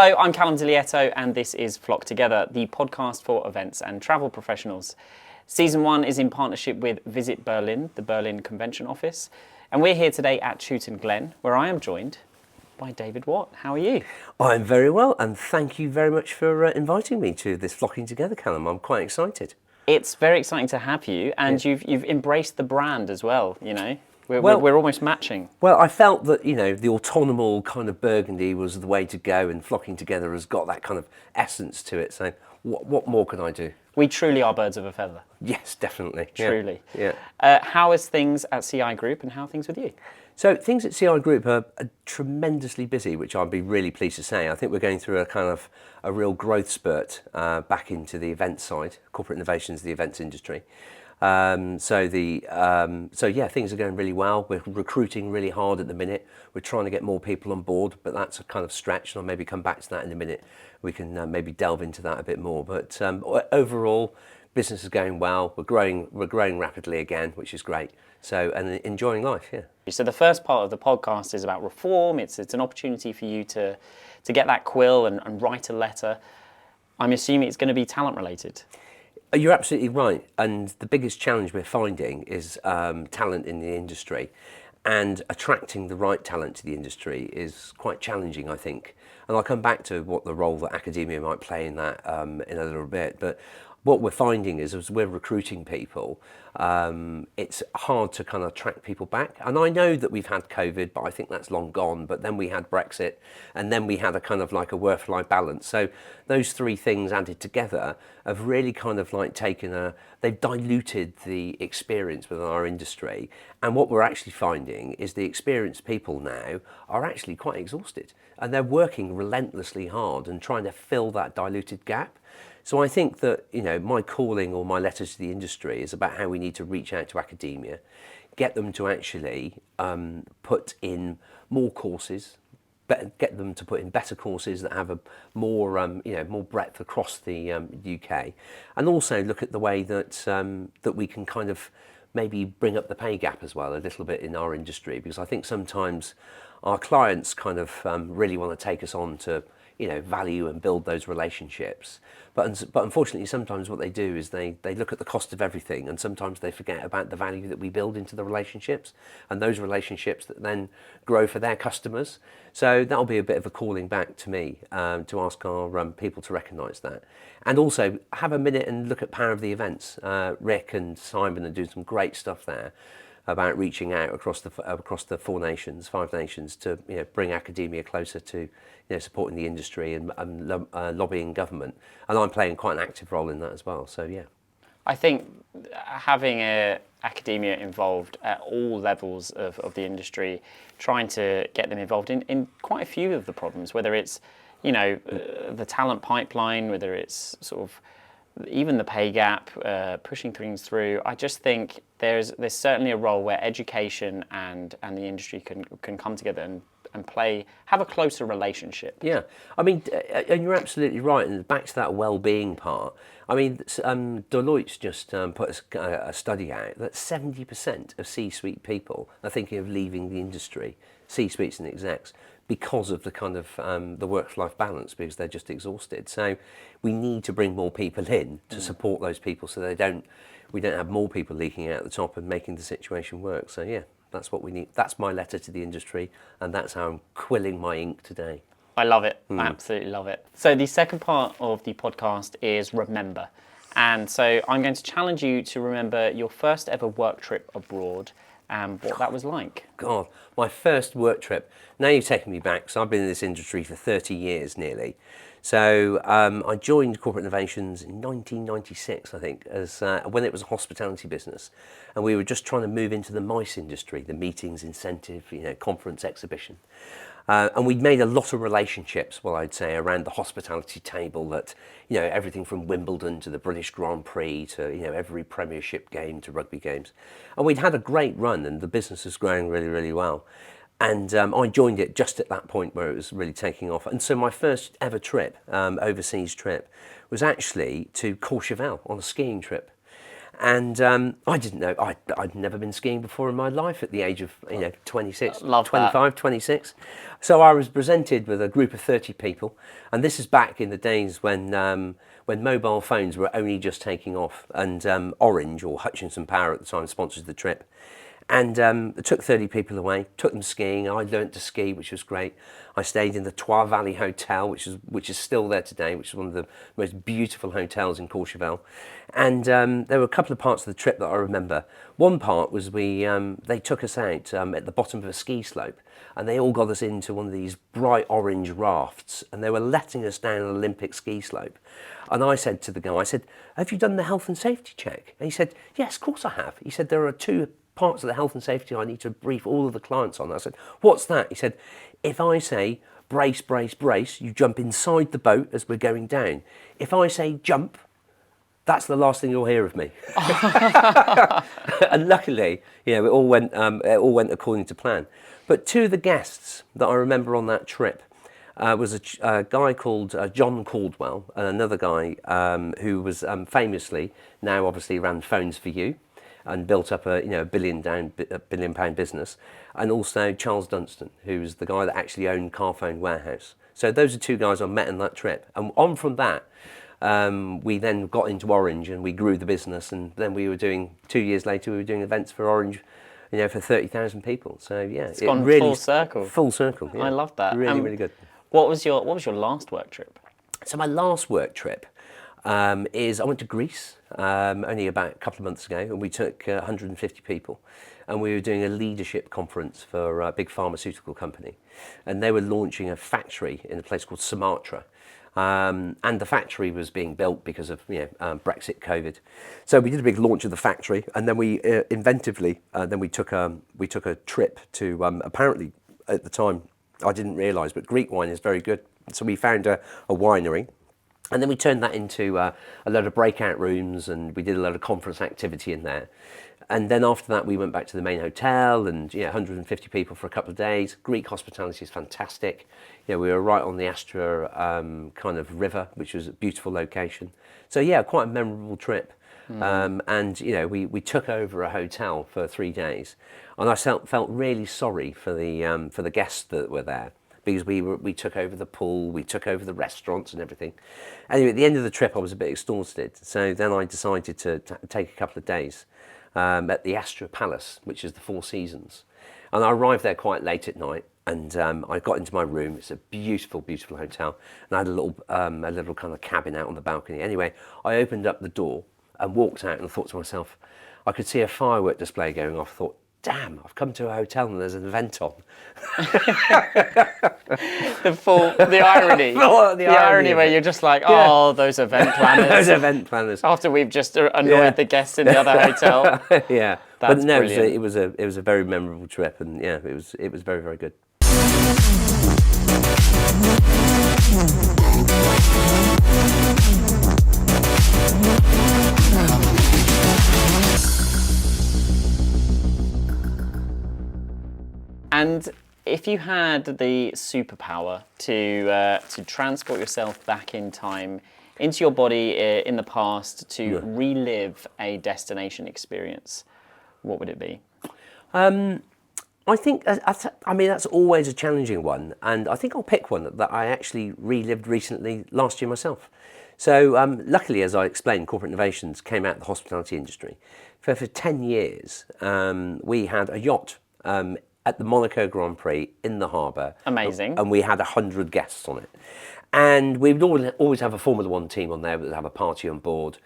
Hello, I'm Callum Dilietto, and this is Flock Together, the podcast for events and travel professionals. Season 1 is in partnership with Visit Berlin, the Berlin Convention Office, and we're here today at Chewton Glen, where I am joined by David Watt. How are you? I'm very well, and thank you very much for inviting me to this Flocking Together, Callum. I'm quite excited. It's very exciting to have you, and you've embraced the brand as well, you know. We're almost matching. Well, I felt that, you know, the autonomal kind of Burgundy was the way to go, and Flocking Together has got that kind of essence to it. So what more can I do? We truly are birds of a feather. Yes, definitely. Truly. Yeah. How is things at CI Group, and how are things with you? So things at CI Group are tremendously busy, which I'd be really pleased to say. I think we're going through a real growth spurt back into the event side, corporate innovations, the events industry. Things are going really well. We're recruiting really hard at the minute. We're trying to get more people on board, but that's a kind of stretch, and I'll maybe come back to that in a minute. We can maybe delve into that a bit more. But overall, business is going well. We're growing rapidly again, which is great. So, and enjoying life, yeah. So the first part of the podcast is about reform. It's an opportunity for you to get that quill and write a letter. I'm assuming it's going to be talent related. You're absolutely right, and the biggest challenge we're finding is talent in the industry, and attracting the right talent to the industry is quite challenging, I think. And I'll come back to what the role that academia might play in that in a little bit. But what we're finding is, as we're recruiting people, it's hard to kind of attract people back. And I know that we've had COVID, but I think that's long gone. But then we had Brexit, and then we had a kind of like a work-life balance. So those three things added together have really kind of like they've diluted the experience within our industry. And what we're actually finding is the experienced people now are actually quite exhausted, and they're working relentlessly hard and trying to fill that diluted gap. So I think that, you know, my calling or my letter to the industry is about how we need to reach out to academia, get them to actually put in more courses, get them to put in better courses that have a more breadth across the UK, and also look at the way that that we can kind of maybe bring up the pay gap as well a little bit in our industry, because I think sometimes our clients kind of really want to take us on to, you know, value and build those relationships. But unfortunately, sometimes what they do is they look at the cost of everything, and sometimes they forget about the value that we build into the relationships, and those relationships that then grow for their customers. So that'll be a bit of a calling back to me to ask our people to recognise that. And also have a minute and look at Power of the Events. Rick and Simon are doing some great stuff there about reaching out across the 5 nations to, you know, bring academia closer to, you know, supporting the industry and lobbying government, and I'm playing quite an active role in that as well. So yeah, I think having academia involved at all levels of the industry, trying to get them involved in quite a few of the problems, whether it's, you know, the talent pipeline, whether it's sort of even the pay gap, pushing things through. I just think there's certainly a role where education and the industry can come together and have a closer relationship. Yeah, I mean, and you're absolutely right. And back to that well-being part, I mean, Deloitte's just put a study out that 70% of C-suite people are thinking of leaving the industry, C-suites and execs, because of the kind of the work-life balance, because they're just exhausted. So we need to bring more people in to support those people, so we don't have more people leaking out the top and making the situation work. So yeah, that's what we need. That's my letter to the industry, and that's how I'm quilling my ink today. I love it. I absolutely love it. So the second part of the podcast is remember. And so I'm going to challenge you to remember your first ever work trip abroad and what that was like. God, my first work trip. Now you've taken me back. So I've been in this industry for 30 years nearly. So I joined Corporate Innovations in 1996, I think, as when it was a hospitality business, and we were just trying to move into the MICE industry, the meetings, incentive, you know, conference, exhibition. And we'd made a lot of relationships, well, I'd say, around the hospitality table that, you know, everything from Wimbledon to the British Grand Prix to, you know, every Premiership game to rugby games. And we'd had a great run, and the business was growing really, really well. And I joined it just at that point where it was really taking off. And so my first ever trip, overseas trip, was actually to Courchevel on a skiing trip. And I didn't know, I'd never been skiing before in my life at the age of 26, Love that. 25, 26. So I was presented with a group of 30 people, and this is back in the days when mobile phones were only just taking off, and Orange, or Hutchinson Power at the time, sponsored the trip. And it took 30 people away, took them skiing. I learnt to ski, which was great. I stayed in the Trois Valley Hotel, which is still there today, which is one of the most beautiful hotels in Courchevel. And there were a couple of parts of the trip that I remember. One part was they took us out at the bottom of a ski slope, and they all got us into one of these bright orange rafts, and they were letting us down an Olympic ski slope. And I said to the guy, I said, "Have you done the health and safety check?" And he said, "Yes, of course I have." He said, "There are two parts of the health and safety I need to brief all of the clients on." I said, "What's that?" He said, "If I say brace, brace, brace, you jump inside the boat as we're going down. If I say jump, that's the last thing you'll hear of me." And luckily, it all went according to plan. But two of the guests that I remember on that trip was a guy called John Caldwell, and another guy who was famously, now obviously ran Phones for You, and built up a £1 billion business, and also Charles Dunstan, who's the guy that actually owned Carphone Warehouse. So those are two guys I met on that trip, and on from that, we then got into Orange and we grew the business, and then we were doing 2 years later we were doing events for Orange, for 30,000 people. So yeah, it's gone really full circle. Full circle. Yeah. I love that. Really good. What was your last work trip? So my last work trip is I went to Greece only about a couple of months ago, and we took 150 people, and we were doing a leadership conference for a big pharmaceutical company, and they were launching a factory in a place called Sumatra. And the factory was being built because of Brexit, COVID. So we did a big launch of the factory, and then we inventively we took a trip to apparently at the time I didn't realise, but Greek wine is very good. So we found a winery. And then we turned that into a load of breakout rooms, and we did a lot of conference activity in there. And then after that, we went back to the main hotel, and 150 people for a couple of days. Greek hospitality is fantastic. We were right on the Astra kind of river, which was a beautiful location. So yeah, quite a memorable trip. And we took over a hotel for 3 days, and I felt really sorry for the guests that were there, because we took over the pool, we took over the restaurants and everything. Anyway, at the end of the trip, I was a bit exhausted, so then I decided to take a couple of days at the Astra Palace, which is the Four Seasons. And I arrived there quite late at night, and I got into my room. It's a beautiful, beautiful hotel, and I had a little kind of cabin out on the balcony. Anyway, I opened up the door and walked out, and thought to myself, I could see a firework display going off. I thought, damn, I've come to a hotel and there's an event on. the irony. The irony where you're just like, oh, those event planners. Those event planners. After we've just annoyed the guests in the other hotel. Yeah. That's but no, brilliant. it was a very memorable trip, and yeah, it was very, very good. And if you had the superpower to transport yourself back in time into your body in the past to relive a destination experience, what would it be? I think, that's always a challenging one, and I think I'll pick one that I actually relived recently last year myself. So luckily, as I explained, Corporate Innovations came out of the hospitality industry. For 10 years, we had a yacht at the Monaco Grand Prix in the harbour. Amazing. And we had 100 guests on it. And we would always have a Formula One team on there that would have a party on board.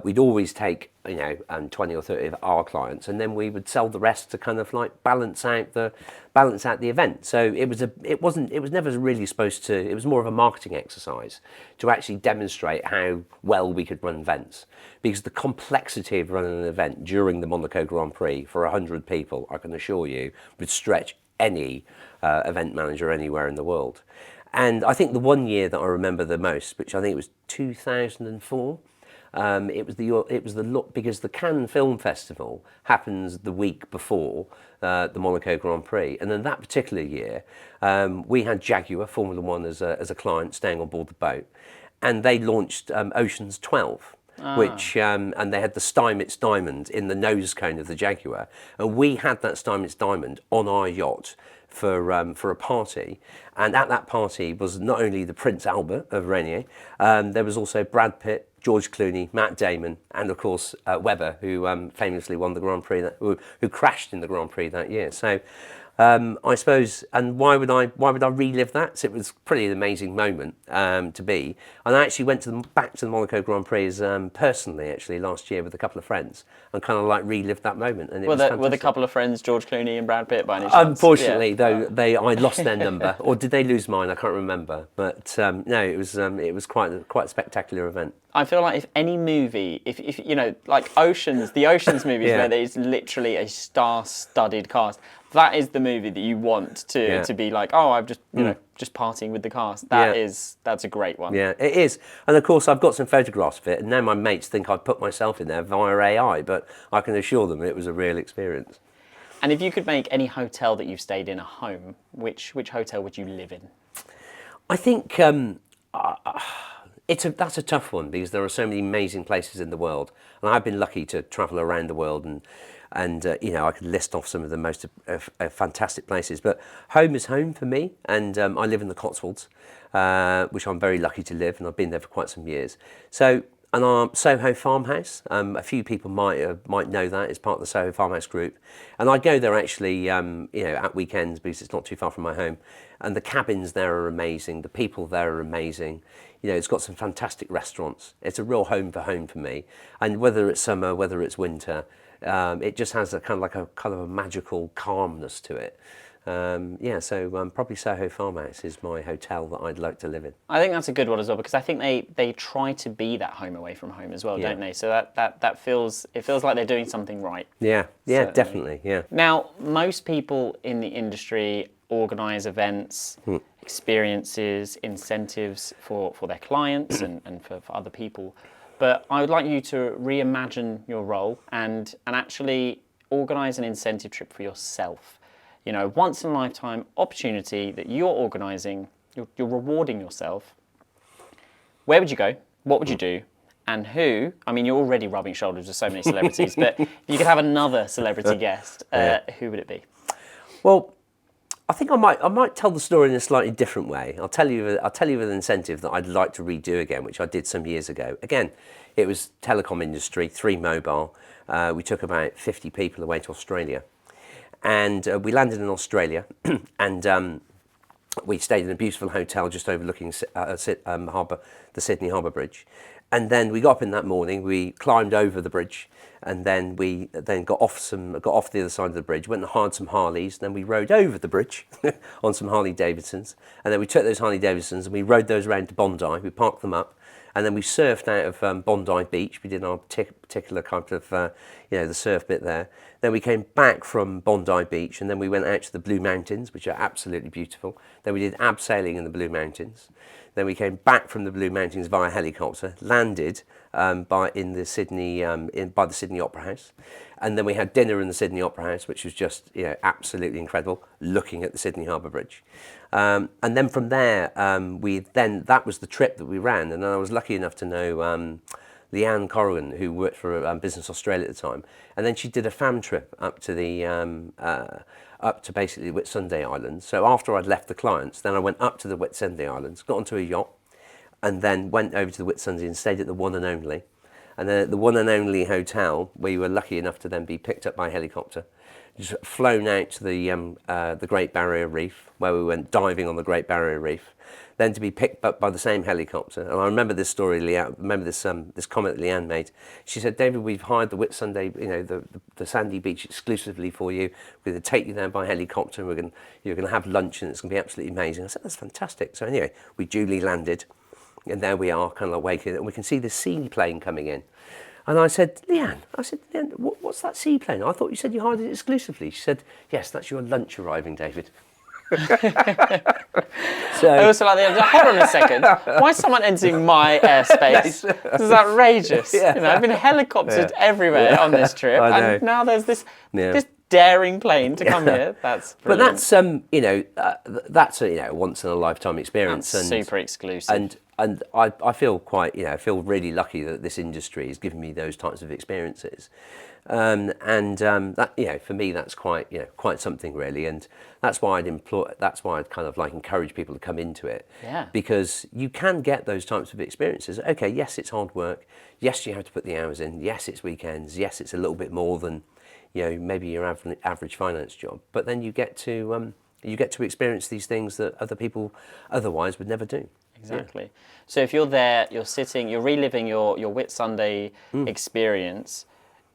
We'd always take 20 or 30 of our clients, and then we would sell the rest to kind of like balance out the event. So it was never really supposed to. It was more of a marketing exercise to actually demonstrate how well we could run events, because the complexity of running an event during the Monaco Grand Prix for 100 people, I can assure you, would stretch any event manager anywhere in the world. And I think the one year that I remember the most, which I think was 2004, it was because the Cannes Film Festival happens the week before the Monaco Grand Prix, and in that particular year, we had Jaguar Formula One as a client staying on board the boat, and they launched Ocean's 12. which and they had the Steinmetz diamond in the nose cone of the Jaguar, and we had that Steinmetz diamond on our yacht for a party, and at that party was not only the Prince Albert of Rainier, there was also Brad Pitt, George Clooney, Matt Damon, and of course Webber, who famously won the Grand Prix, who crashed in the Grand Prix that year. So I suppose, and why would I relive that? So it was pretty an amazing moment to be. And I actually went back to the Monaco Grand Prix personally, actually, last year with a couple of friends, and kind of like relived that moment. And were the couple of friends George Clooney and Brad Pitt by any chance? Unfortunately, though, I lost their number, or did they lose mine? I can't remember. But no, it was quite a spectacular event. I feel like if any movie, if you know, like the Oceans movies where there's literally a star-studded cast, that is the movie that you want to be like, oh, I'm just just partying with the cast. That's a great one. Yeah, it is. And of course, I've got some photographs of it, and now my mates think I've put myself in there via AI, but I can assure them it was a real experience. And if you could make any hotel that you've stayed in a home, which hotel would you live in? I think that's a tough one because there are so many amazing places in the world, and I've been lucky to travel around the world, and I could list off some of the most fantastic places. But home is home for me, and I live in the Cotswolds, which I'm very lucky to live, and I've been there for quite some years. So, and our Soho Farmhouse, a few people might know that it's part of the Soho Farmhouse group, and I go there actually, at weekends because it's not too far from my home, and the cabins there are amazing, the people there are amazing. It's got some fantastic restaurants. It's a real home for me, and whether it's summer, whether it's winter, it just has a kind of a magical calmness to it. So probably Soho Farmhouse is my hotel that I'd like to live in. I think that's a good one as well, because I think they try to be that home away from home as well, don't they? So that feels like they're doing something right. Yeah, certainly. Definitely, yeah. Now, most people in the industry organise events, experiences, incentives for their clients and for other people. But I would like you to reimagine your role and actually organise an incentive trip for yourself. Once in a lifetime opportunity that you're organising, you're rewarding yourself. Where would you go? What would you do? And who? I mean, you're already rubbing shoulders with so many celebrities, but if you could have another celebrity guest, who would it be? Well, I think I might tell the story in a slightly different way. I'll tell you an incentive that I'd like to redo again, which I did some years ago. Again, it was telecom industry, 3 Mobile. We took about 50 people away to Australia, and we landed in Australia, and we stayed in a beautiful hotel just overlooking the Sydney Harbour Bridge. And then we got up in that morning, we climbed over the bridge, and then we got off the other side of the bridge, went and hired some Harleys, then we rode over the bridge on some Harley Davidsons, and then we took those Harley Davidsons and we rode those around to Bondi, we parked them up, and then we surfed out of Bondi Beach. We did our particular kind of, the surf bit there. Then we came back from Bondi Beach, and then we went out to the Blue Mountains, which are absolutely beautiful. Then we did abseiling in the Blue Mountains. Then we came back from the Blue Mountains via helicopter, landed by the Sydney Opera House, and then we had dinner in the Sydney Opera House, which was just absolutely incredible, looking at the Sydney Harbour Bridge. And then from there, that was the trip that we ran, and then I was lucky enough to know Leanne Corrigan, who worked for Business Australia at the time, and then she did a fam trip up to basically Whitsunday Islands. So after I'd left the clients, then I went up to the Whitsunday Islands, got onto a yacht, and then went over to the Whitsunday and stayed at the One and Only. And then at the One and Only hotel, we were lucky enough to then be picked up by helicopter, just flown out to the Great Barrier Reef, where we went diving on the Great Barrier Reef, then to be picked up by the same helicopter. And I remember this story, Leanne, this comment that Leanne made. She said, "David, we've hired the Whitsunday, the sandy beach exclusively for you. We're going to take you there by helicopter, and you're going to have lunch, and it's going to be absolutely amazing." I said, "That's fantastic." So anyway, we duly landed, and there we are, kind of waking, and we can see the seaplane coming in. And I said, Leanne, what's that seaplane? I thought you said you hired it exclusively. She said, "Yes, that's your lunch arriving, David." So, I also like the idea, hold on a second, why is someone entering my airspace? This is outrageous. I've been helicoptered everywhere on this trip, and now there's this daring plane to come here. That's But brilliant. that's a once in a lifetime experience. That's super exclusive. And I feel quite, I feel really lucky that this industry has given me those types of experiences. That, for me, that's quite something really. And that's why I'd kind of like encourage people to come into it. Yeah. Because you can get those types of experiences. Okay, yes, it's hard work. Yes, you have to put the hours in. Yes, it's weekends. Yes, it's a little bit more than, maybe your average finance job. But then you get to experience these things that other people otherwise would never do. Exactly. So if you're there, you're sitting, you're reliving your Whit Sunday experience,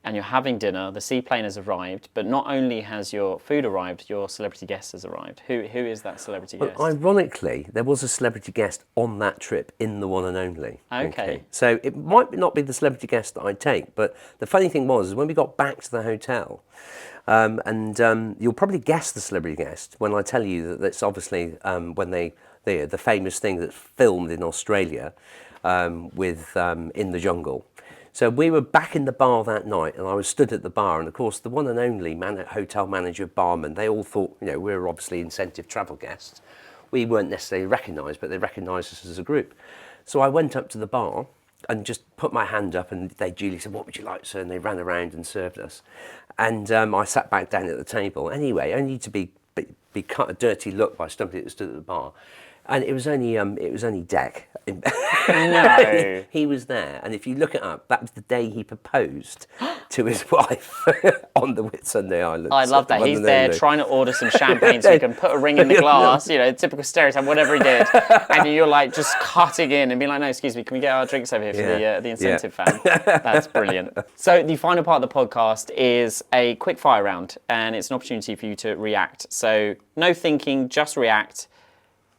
and you're having dinner, the seaplane has arrived, but not only has your food arrived, your celebrity guest has arrived. Who is that celebrity guest? Well, ironically, there was a celebrity guest on that trip in the One and Only. Okay. So it might not be the celebrity guest that I'd take, but the funny thing was, is when we got back to the hotel, you'll probably guess the celebrity guest when I tell you that it's obviously the famous thing that's filmed in Australia with In the Jungle. So we were back in the bar that night, and I was stood at the bar, and of course the One and Only hotel manager, barman, they all thought, we were obviously incentive travel guests. We weren't necessarily recognised, but they recognised us as a group. So I went up to the bar and just put my hand up, and they duly said, "What would you like, sir?" And they ran around and served us. And I sat back down at the table. Anyway, only to be cut a dirty look by somebody that stood at the bar. And it was only Deck. No. He was there, and if you look it up, that was the day he proposed to his wife on the Whitsunday Islands. I love that. He's there trying to order some champagne so he can put a ring in the glass, typical stereotype, whatever he did. And you're like just cutting in and being like, "No, excuse me, can we get our drinks over here for the incentive fan?" That's brilliant. So the final part of the podcast is a quick fire round, and it's an opportunity for you to react. So no thinking, just react.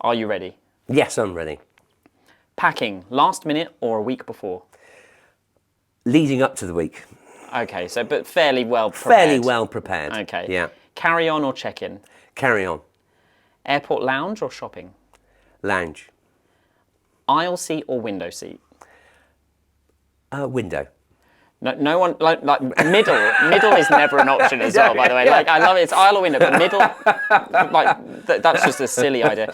Are you ready? Yes, I'm ready. Packing, last minute or a week before? Leading up to the week. Okay, but fairly well prepared. Fairly well prepared. Okay. Yeah. Carry on or check in? Carry on. Airport lounge or shopping? Lounge. Aisle seat or window seat? Window. No one like middle. Middle is never an option as well. By the way, I love it. It's aisle or window, but middle, that's just a silly idea.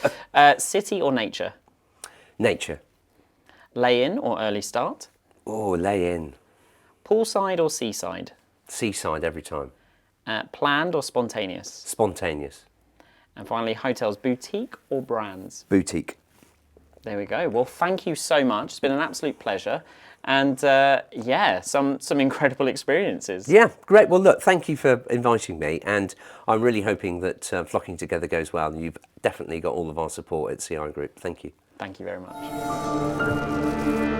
City or nature? Nature. Lay in or early start? Oh, lay in. Poolside or seaside? Seaside every time. Planned or spontaneous? Spontaneous. And finally, hotels, boutique or brands? Boutique. There we go. Well, thank you so much. It's been an absolute pleasure. And some incredible experiences. Yeah, great. Well, look, thank you for inviting me. And I'm really hoping that Flocking Together goes well. And you've definitely got all of our support at CI Group. Thank you. Thank you very much.